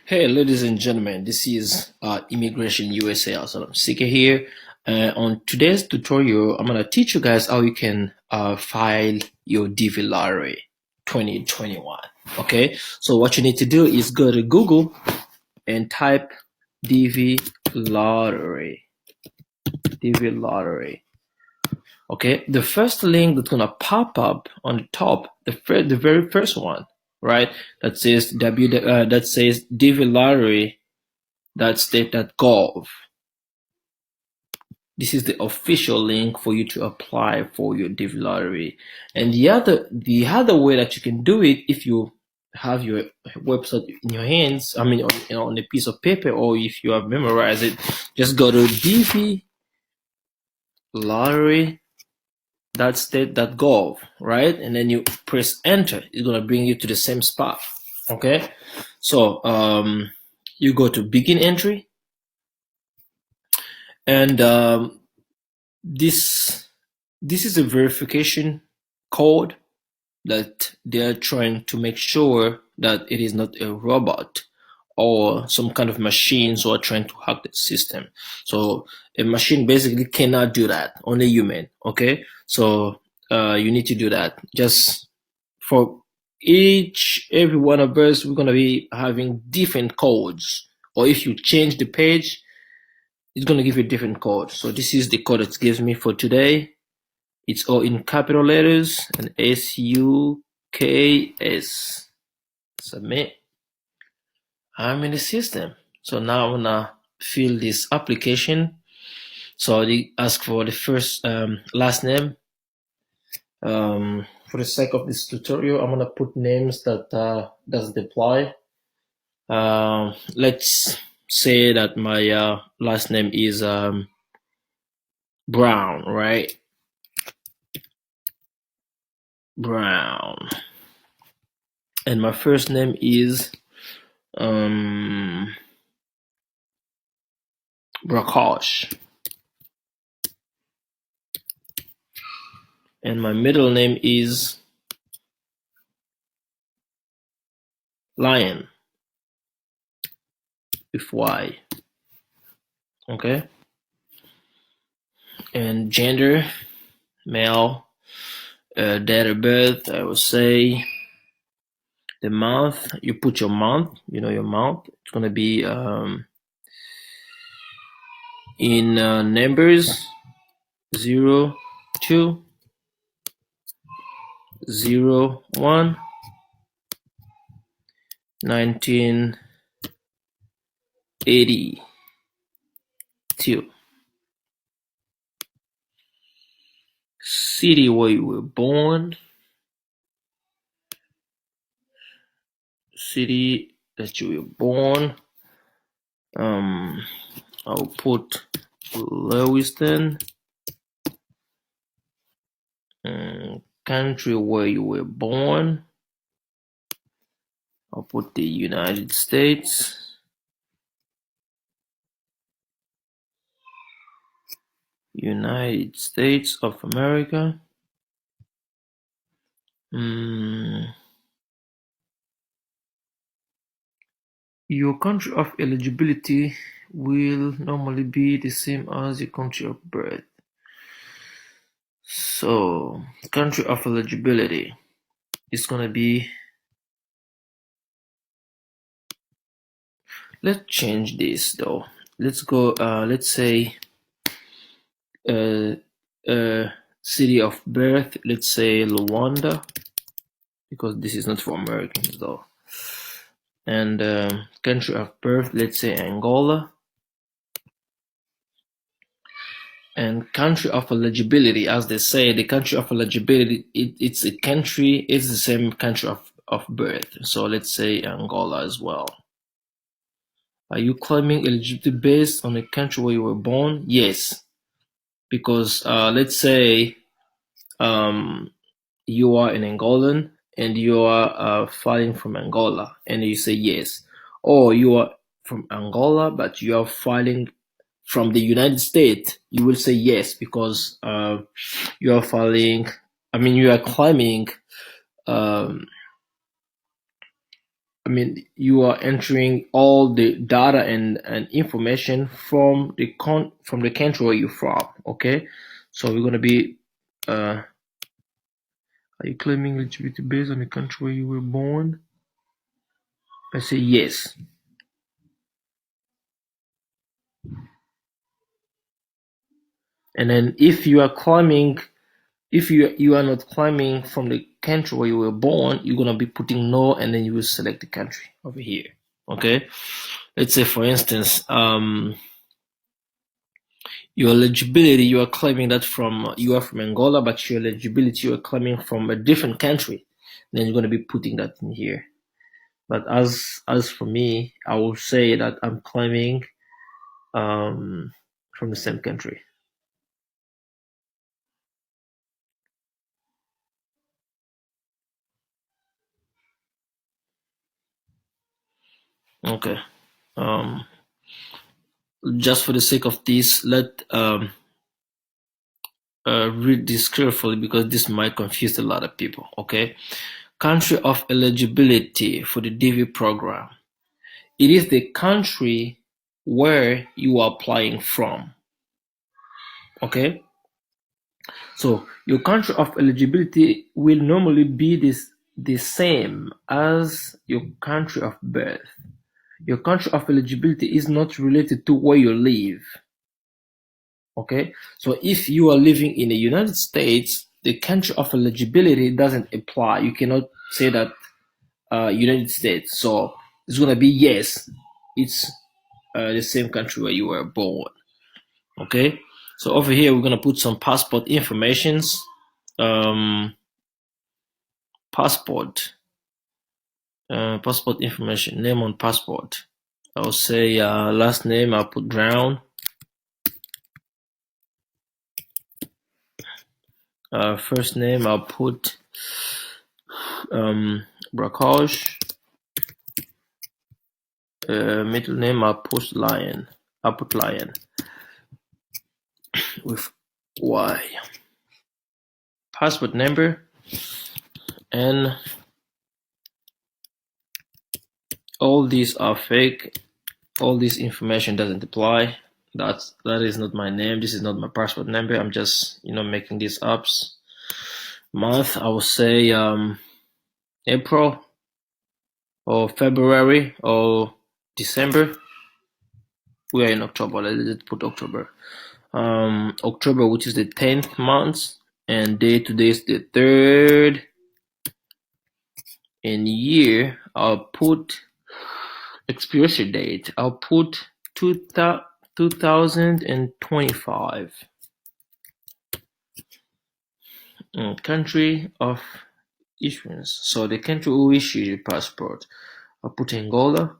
Hey, ladies and gentlemen, this is Immigration USA Asylum Seeker here. On today's tutorial, I'm going to teach you guys how you can file your DV lottery 2021. Okay, so what you need to do is go to Google and type DV lottery. DV lottery. Okay, the first link that's gonna pop up on the top, the very first one, right? That says dvlottery.state.gov. This is the official link for you to apply for your DV lottery. And the other way that you can do it, if you have your website in your hands, I mean, on a piece of paper, or if you have memorized it, just go to dvlottery.state.gov, right? And then you press enter. It's gonna bring you to the same spot. Okay, so you go to begin entry, and this is a verification code that they're trying to make sure that it is not a robot or some kind of machines who are trying to hack the system. So a machine basically cannot do that, only human. Okay, so you need to do that. Just for every one of us, we're gonna be having different codes, or if you change the page, it's gonna give you a different code. So this is the code it gives me for today. It's all in capital letters and SUKS. Submit. I'm in the system. So now I'm gonna fill this application. So they ask for the first last name. For the sake of this tutorial, I'm gonna put names that doesn't apply. Let's say that my last name is Brown, right? Brown. And my first name is Prakash. And my middle name is Lion with Y. Okay. And gender, male. Date of birth, I will say the month. You put your month, your month. It's gonna be in numbers 0, 2, 0, 1, 1982. City where you were born. City that you were born. I'll put Lewiston. Country where you were born. I'll put the United States. United States of America. Your country of eligibility will normally be the same as your country of birth. So, country of eligibility is gonna be, let's change this though. Let's go, let's say, city of birth, let's say Luanda, because this is not for Americans though. And country of birth, let's say Angola. And country of eligibility, as they say, the country of eligibility, it's a country, it's the same country of birth. So let's say Angola as well. Are you claiming eligibility based on the country where you were born? Yes, because let's say you are an Angolan and you are filing from Angola, and you say yes. Or you are from Angola, but you are filing from the United States, you will say yes, because you are filing, you are claiming I mean, you are entering all the data and information from the country where you're from. Okay, so we're gonna be. Are you claiming eligibility based on the country where you were born? I say yes. And then if you are claiming, if you are not claiming from the country where you were born, you're gonna be putting no, and then you will select the country over here. Okay, let's say for instance, your eligibility, you are claiming that you are from Angola, but your eligibility you are claiming from a different country. Then you're gonna be putting that in here. But as for me, I will say that I'm claiming from the same country. Okay. Um, just for the sake of this, let read this carefully because this might confuse a lot of people. Okay. Country of eligibility for the DV program. It is the country where you are applying from. Okay. So your country of eligibility will normally be the same as your country of birth. Your country of eligibility is not related to where you live. Okay, so if you are living in the United States, the country of eligibility doesn't apply. You cannot say that United States. So it's gonna be yes, it's the same country where you were born. Okay, so over here we're gonna put some passport informations. Passport, passport information, name on passport. I'll say last name. I'll put Brown. First name I'll put Brakosh. Middle name I'll put Lion. I'll put Lion with Y. Passport number and all these are fake. All this information doesn't apply. That is not my name. This is not my passport number. I'm just making these ups. Month I will say April or February or December. We are in October. Let's put October. October, which is the 10th month, and day today is the 3rd. And year, I'll put expiration date. I'll put 2025. Country of issuance. So the country who issued your passport. I'll put Angola.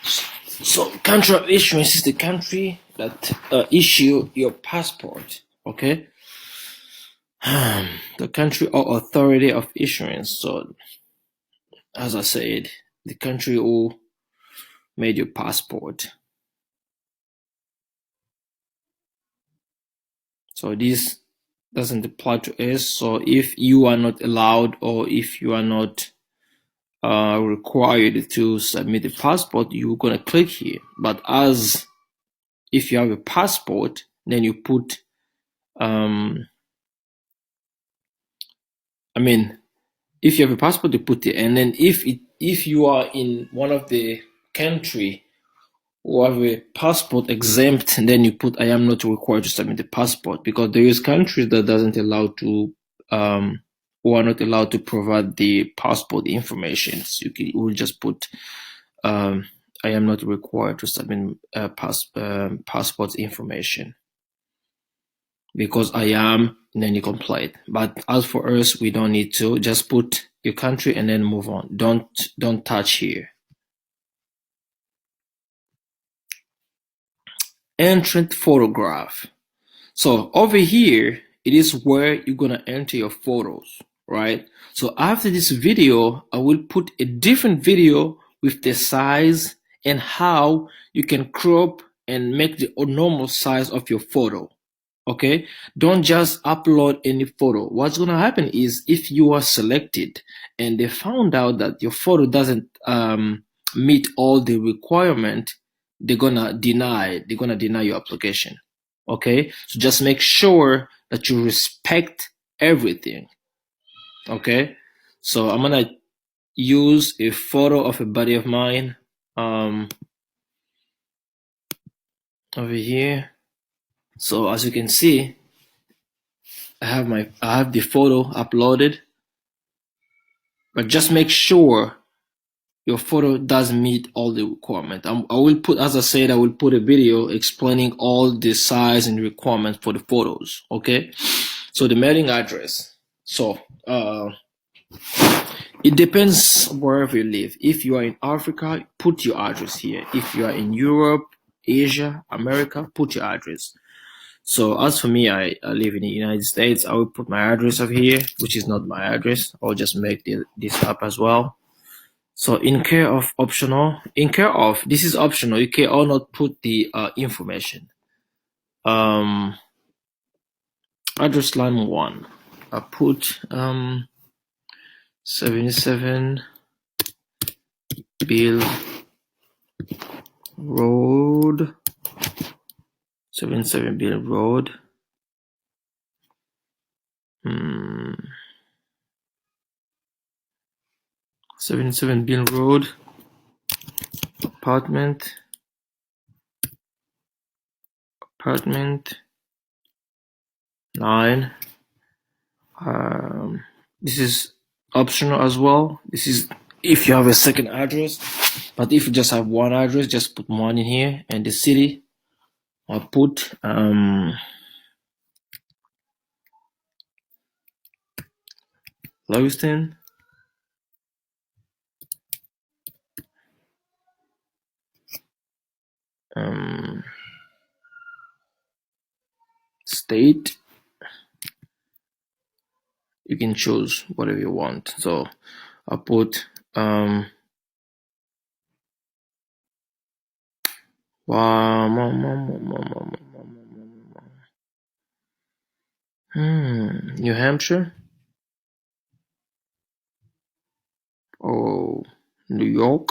So country of issuance is the country that issue your passport. Okay. The country or authority of issuance. So as I said, the country who made your passport. So this doesn't apply to us. So if you are not allowed or if you are not required to submit a passport, you're gonna click here. But as if you have a passport, then you put if you have a passport, you put it, and then if you are in one of the country who have a passport exempt, then you put I am not required to submit a passport, because there is countries that doesn't allow to who are not allowed to provide the passport information. So you will just put I am not required to submit passport information because I am, and then you complete. But as for us, we don't need to. Just put your country and then move on. Don't touch here. Entrant photograph. So over here, it is where you're gonna enter your photos, right? So after this video, I will put a different video with the size and how you can crop and make the normal size of your photo. Okay, don't just upload any photo. What's gonna happen is if you are selected and they found out that your photo doesn't meet all the requirement, they're gonna deny your application. Okay, so just make sure that you respect everything. Okay, so I'm gonna use a photo of a buddy of mine over here. So as you can see, I have the photo uploaded, but just make sure your photo does meet all the requirements. I will put, as I said, I will put a video explaining all the size and requirements for the photos. Okay, so the mailing address. So it depends wherever you live. If you are in Africa, put your address here. If you are in Europe, Asia, America, put your address. So as for me, I live in the United States. I will put my address over here, which is not my address. I'll just make this up as well. So in care of, this is optional. You can or not put the information. Address line 1. I put 77 Bill Road. 77 Bill Road. 77 Bill Road. Apartment 9. This is optional as well. This is if you have a second address, but if you just have one address, just put one in here. And the city, I'll put Lewiston. State, you can choose whatever you want. So I'll put New Hampshire or New York.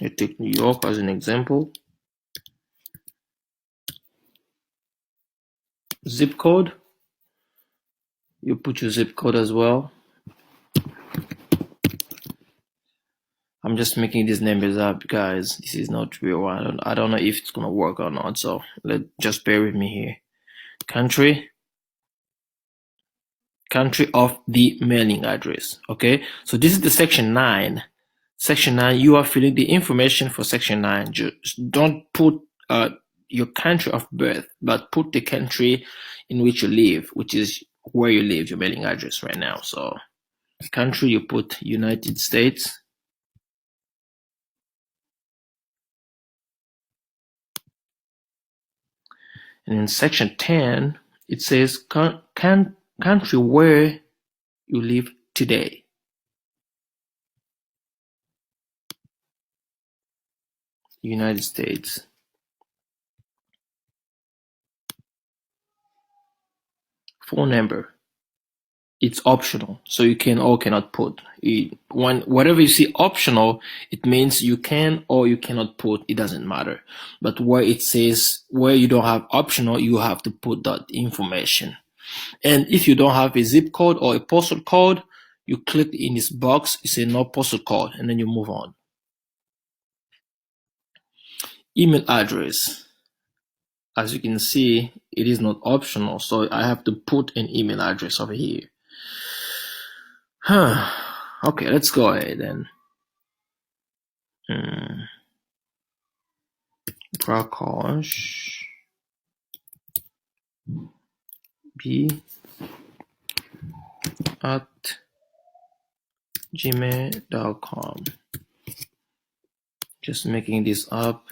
I take New York as an example. Zip code, you put your zip code as well. I'm just making these numbers up, guys. This is not real. I don't know if it's gonna work or not. So just bear with me here. Country of the mailing address. Okay, so this is the section 9. Section 9, you are filling the information for section 9. Just don't put your country of birth, but put the country in which you live, which is where you live, your mailing address right now. So country, you put United States. And in section 10, it says country where you live today. United States. Phone number. It's optional, so you can or cannot put. Whatever you see optional, it means you can or you cannot put. It doesn't matter. But where it says where you don't have optional, you have to put that information. And if you don't have a zip code or a postal code, you click in this box. You say no postal code, and then you move on. Email address. As you can see, it is not optional, so I have to put an email address over here. Okay, let's go ahead then. Prakash B at gmail.com. Just making this up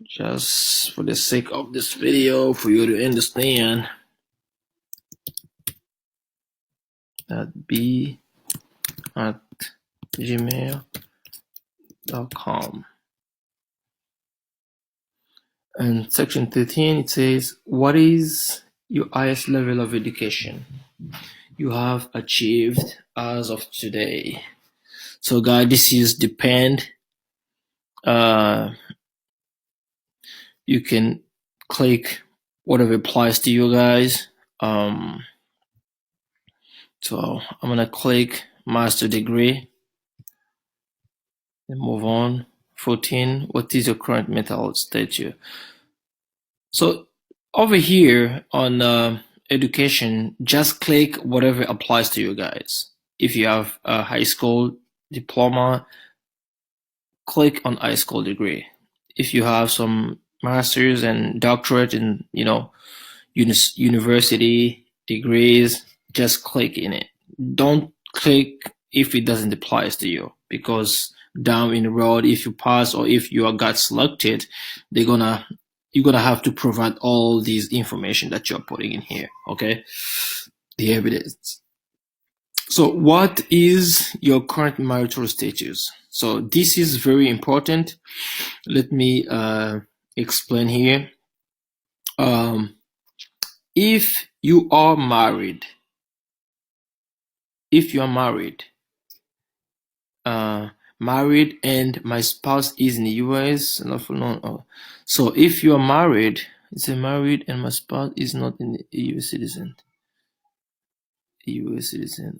just for the sake of this video, for you to understand. That B at gmail.com. And section 13, it says, what is your highest level of education you have achieved as of today? So guys, this is depend. You can click whatever applies to you guys. So I'm gonna click master degree and move on. 14, what is your current mental status? So over here on education, just click whatever applies to you guys. If you have a high school diploma, click on high school degree. If you have some masters and doctorate in, university degrees, just click in it. Don't click if it doesn't apply to you, because down in the road, if you pass or if you got selected, they're gonna you're gonna have to provide all these information that you're putting in here. Okay, the evidence. So, what is your current marital status? So, this is very important. Let me explain here. If you are married, if you are married and my spouse is in the US, so if you are married, it's a married and my spouse is not in the US citizen. US citizen.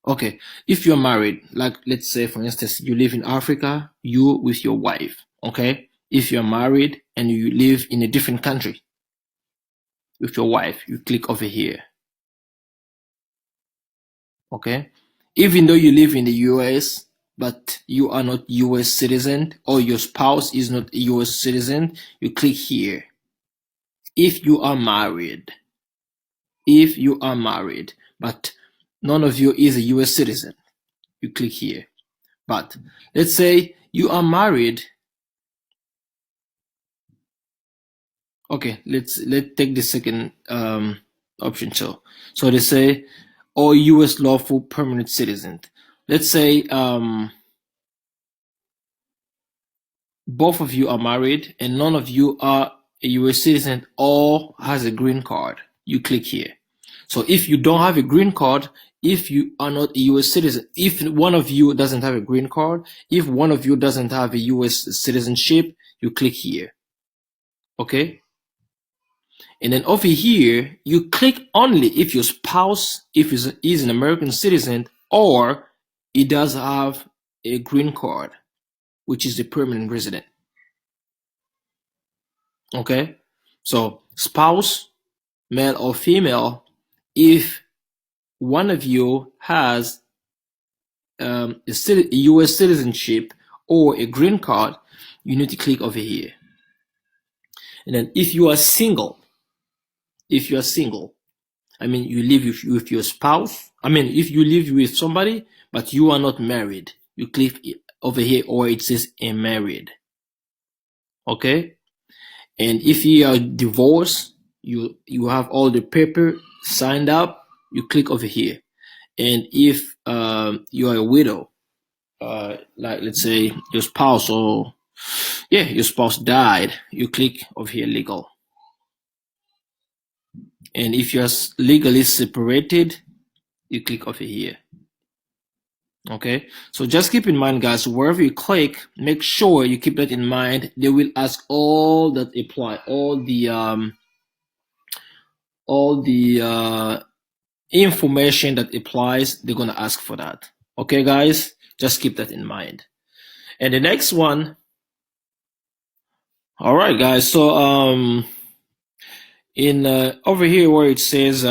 Okay, if you're married, like let's say for instance you live in Africa, you with your wife. Okay, if you're married and you live in a different country with your wife, you click over here. Okay, even though you live in the US but you are not US citizen or your spouse is not a US citizen, you click here. If you are married, but none of you is a US citizen, you click here. But let's say you are married. Okay, let's take the second option. So they say all US lawful permanent citizens. Let's say both of you are married and none of you are a US citizen or has a green card. You click here. So if you don't have a green card, if you are not a US citizen, if one of you doesn't have a green card, if one of you doesn't have a US citizenship, you click here. Okay? And then over here, you click only if your spouse is an American citizen or he does have a green card, which is a permanent resident. Okay? So spouse, male or female, if one of you has a US citizenship or a green card, you need to click over here. And then if you are single, I mean, you live with your spouse. I mean, if you live with somebody, but you are not married, you click over here, or it says married. Okay? And if you are divorced, you have all the paper signed up, you click over here. And if you are a widow, like let's say your spouse your spouse died, you click over here legal. And if you're legally separated, you click over here. Okay, so just keep in mind, guys, wherever you click, make sure you keep that in mind. They will ask all that apply, all the information that applies. They're gonna ask for that. Okay, guys, just keep that in mind. And the next one, all right, guys. So in over here where it says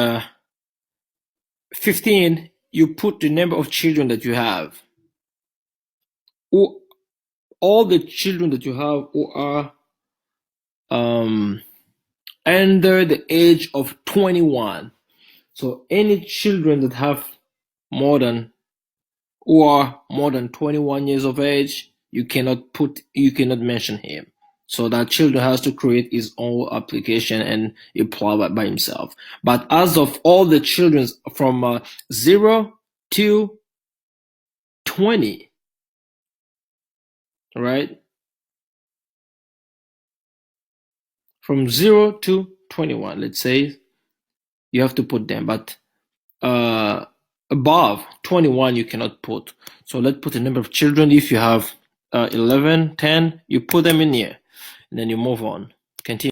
15, you put the number of children that you have. All the children that you have who are under the age of 21. So any children that have who are more than 21 years of age, you cannot mention him. So that children has to create his own application and apply by himself. But as of all the children from 0 to 20, right? from 0 to 21. Let's say you have to put them, but above 21 you cannot put. So let's put a number of children. If you have 11, 10, you put them in here, and then you move on. Continue.